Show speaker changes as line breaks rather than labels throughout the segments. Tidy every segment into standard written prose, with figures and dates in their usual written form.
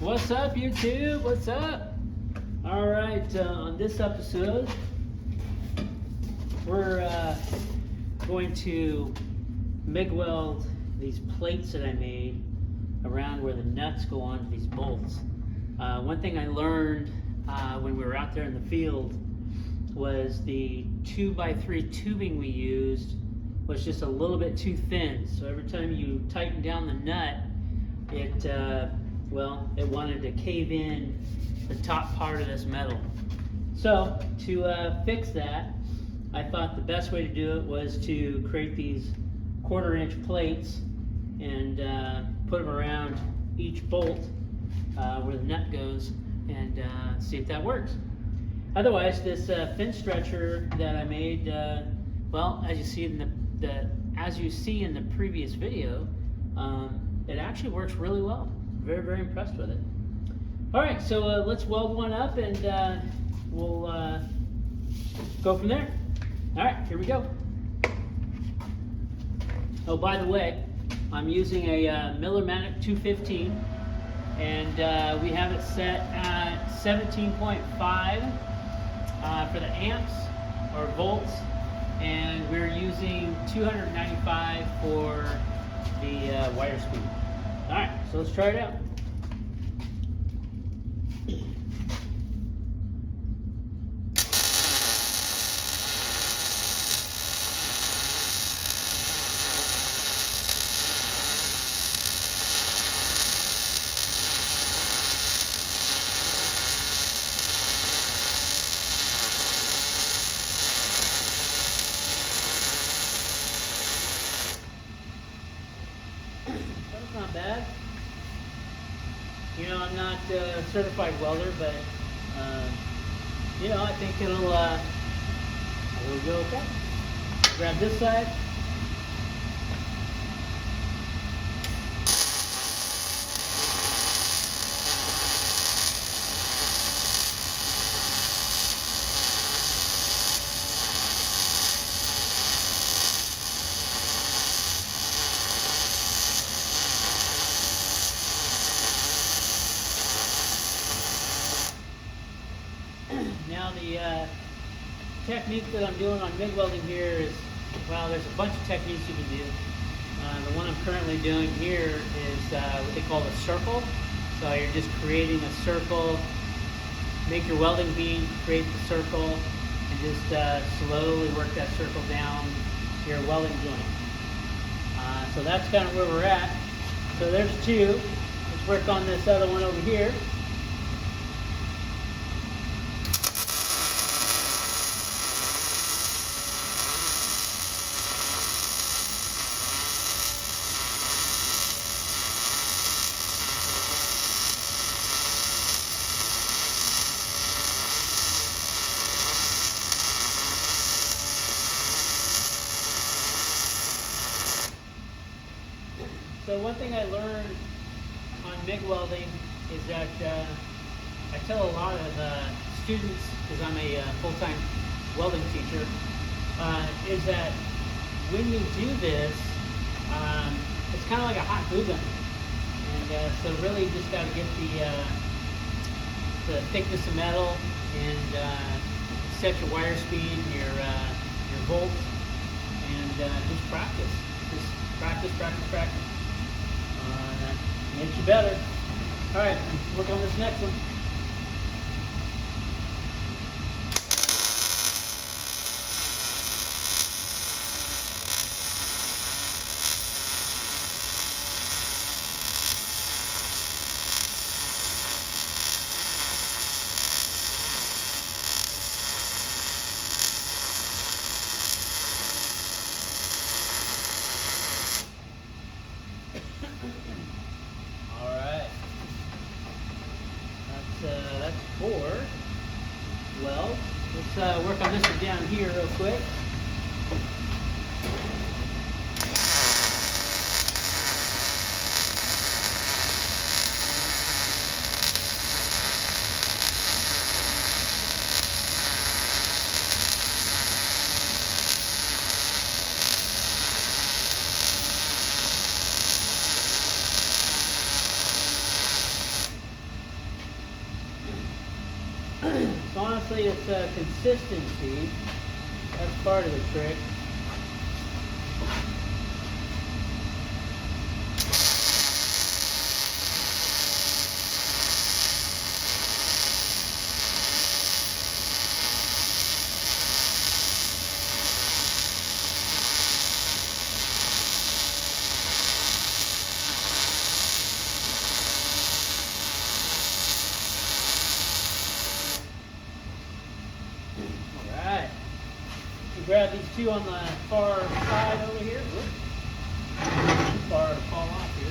What's up, YouTube? What's up? All right, on this episode, we're going to MIG weld these plates that I made around where the nuts go onto these bolts. One thing I learned when we were out there in the field was the 2x3 tubing we used was just a little bit too thin. So every time you tighten down the nut, it wanted to cave in the top part of this metal. So to fix that, I thought the best way to do it was to create these 1/4-inch plates and put them around each bolt where the nut goes and see if that works. Otherwise, this fin stretcher that I made, as you see in the previous video, it actually works really well. Very, very impressed with it. All right, so let's weld one up and we'll go from there. All right, here we go. Oh, by the way, I'm using a Miller-Matic 215, and we have it set at 17.5 for the amps or volts, and we're using 295 for the wire speed. All right, so let's try it out. That's not bad. You know, I'm not a certified welder, but I think it'll go okay. Grab this side. Now the technique that I'm doing on MIG welding here is, there's a bunch of techniques you can do. The one I'm currently doing here is what they call a circle. So you're just creating a circle, make your welding bead, create the circle, and just slowly work that circle down your welding joint. So that's kind of where we're at. So there's two. Let's work on this other one over here. So one thing I learned on MIG welding is that I tell a lot of students, because I'm a full-time welding teacher, is that when you do this, it's kind of like a hot glue gun. And so really you just got to get the thickness of metal and set your wire speed, your volts, and just practice. Just practice. Makes you better. All right, let's work on this next one. That's 4. Well, let's work on this one down here real quick. honestly, it's consistency. That's part of the trick. Alright. Grab these two on the far side over here. Whoops. Too far to fall off here.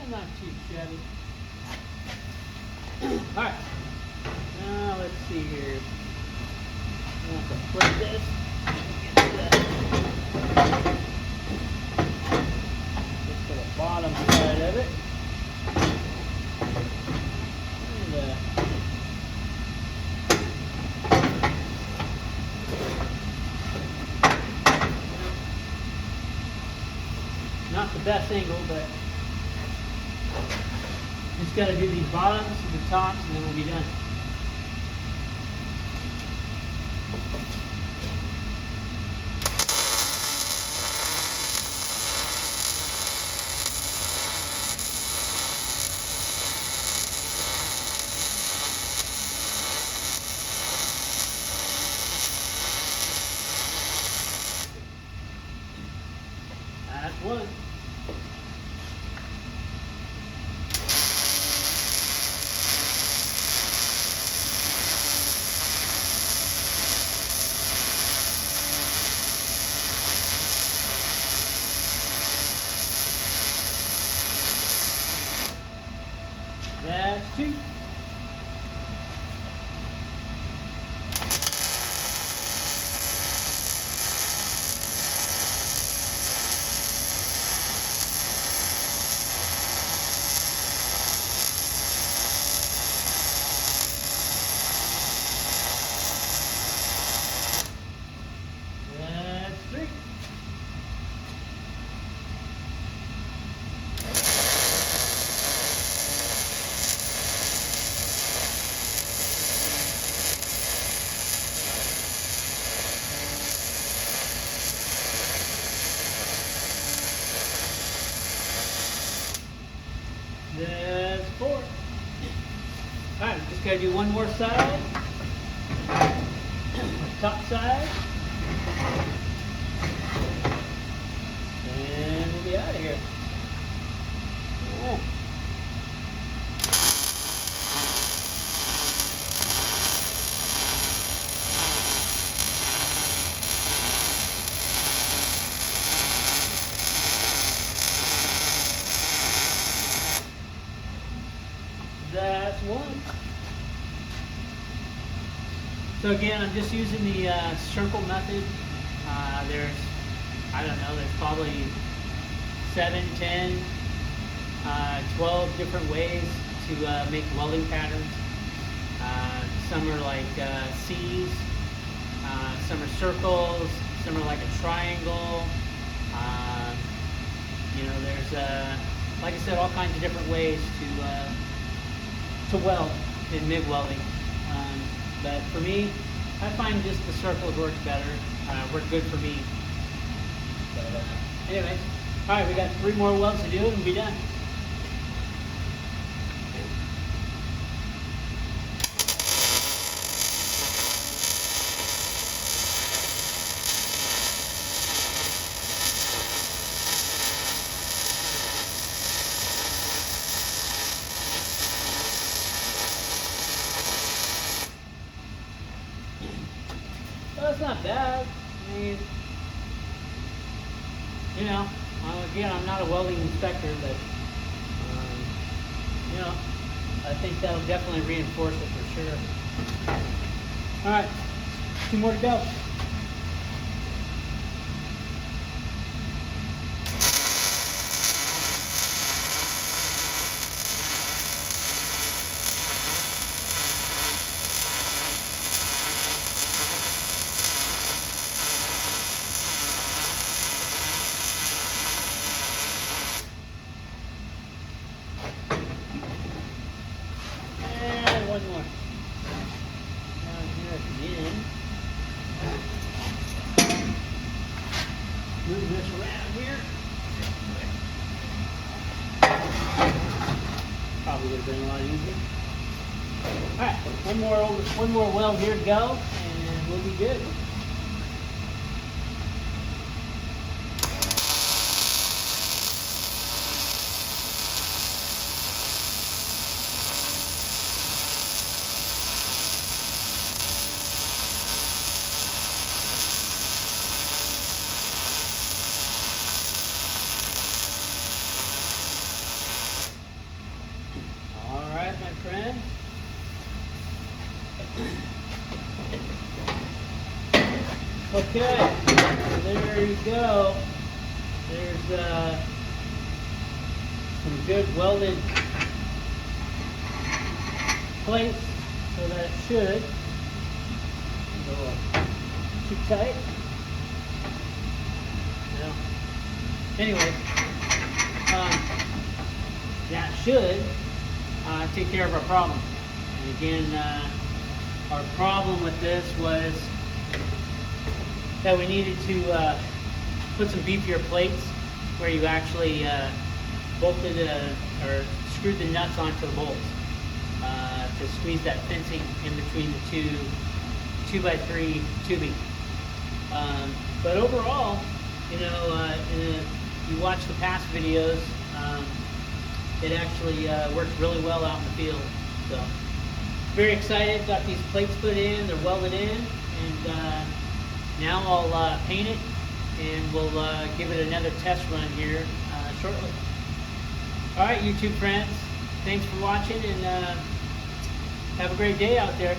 Not too shabby. Alright. Now let's see here. I'm going to flip this. Get to the bottom side of it. And, not the best angle, but just got to do these bottoms and the tops, and then we'll be done. That's one. That's two. That's three. That's four. Alright, just gotta do one more side. Top side. And we'll be out of here. Oh. That's one. So again, I'm just using the circle method. There's, I don't know, there's probably 7, 10, 12 different ways to make welding patterns. Some are like C's, some are circles, some are like a triangle. You know, there's, like I said, all kinds of different ways to weld in MIG welding. But for me, I find just the circles work better, work good for me. But, anyway, all right, we got 3 more welds to do and we'll be done. Well, that's not bad. I mean, you know, again, I'm not a welding inspector, but, you know, I think that'll definitely reinforce it for sure. All right, 2 more to go. Move this around here. Probably would have been a lot easier. All right, one more weld here to go, and we'll be good. All right, my friend. Okay, there you go. There's some good welded plates, so that it should go too tight. No. Anyway, that should take care of our problem. And again, our problem with this was that we needed to put some beefier plates where you actually bolted or screwed the nuts onto the bolts to squeeze that fencing in between the two 2x3 tubing. But overall, you know, if you watch the past videos, it actually works really well out in the field. So very excited, got these plates put in, they're welded in, and now I'll paint it, and we'll give it another test run here shortly. All right, YouTube friends, thanks for watching, and have a great day out there.